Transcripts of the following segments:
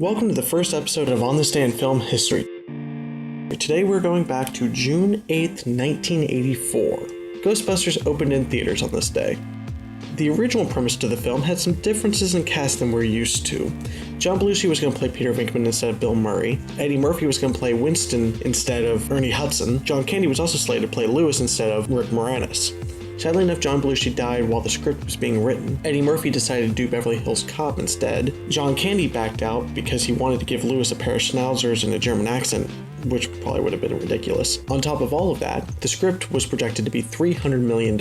Welcome to the first episode of On This Day in Film History. Today we're going back to June 8th, 1984. Ghostbusters opened in theaters on this day. The original premise to the film had some differences in cast than we're used to. John Belushi was going to play Peter Venkman instead of Bill Murray. Eddie Murphy was going to play Winston instead of Ernie Hudson. John Candy was also slated to play Lewis instead of Rick Moranis. Sadly enough, John Belushi died while the script was being written. Eddie Murphy decided to do Beverly Hills Cop instead. John Candy backed out because he wanted to give Lewis a pair of schnauzers and a German accent, which probably would have been ridiculous. On top of all of that, the script was projected to be $300 million.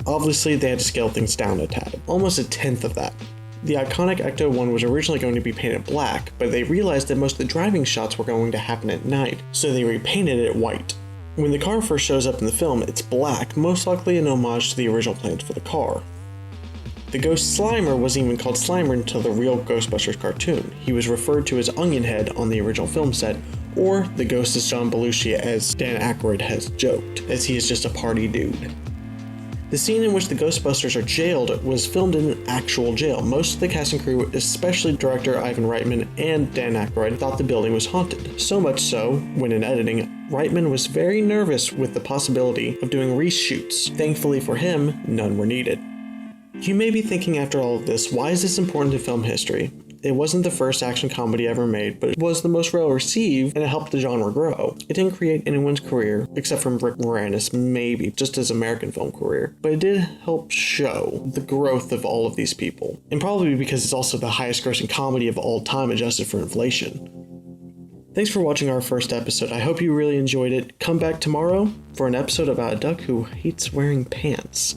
Obviously, they had to scale things down a tad, almost a tenth of that. The iconic Ecto-1 was originally going to be painted black, but they realized that most of the driving shots were going to happen at night, so they repainted it white. When the car first shows up in the film, it's black, most likely an homage to the original plans for the car. The Ghost Slimer wasn't even called Slimer until the real Ghostbusters cartoon. He was referred to as Onion Head on the original film set, or the ghost is John Belushi, as Dan Aykroyd has joked, as he is just a party dude. The scene in which the Ghostbusters are jailed was filmed in an actual jail. Most of the cast and crew, especially director Ivan Reitman and Dan Aykroyd, thought the building was haunted. So much so, when in editing, Reitman was very nervous with the possibility of doing reshoots. Thankfully for him, none were needed. You may be thinking after all of this, why is this important to film history? It wasn't the first action comedy ever made, but it was the most well received, and it helped the genre grow. It didn't create anyone's career, except for Rick Moranis, maybe, just his American film career, but it did help show the growth of all of these people, and probably because it's also the highest grossing comedy of all time adjusted for inflation. Thanks for watching our first episode. I hope you really enjoyed it. Come back tomorrow for an episode about a duck who hates wearing pants.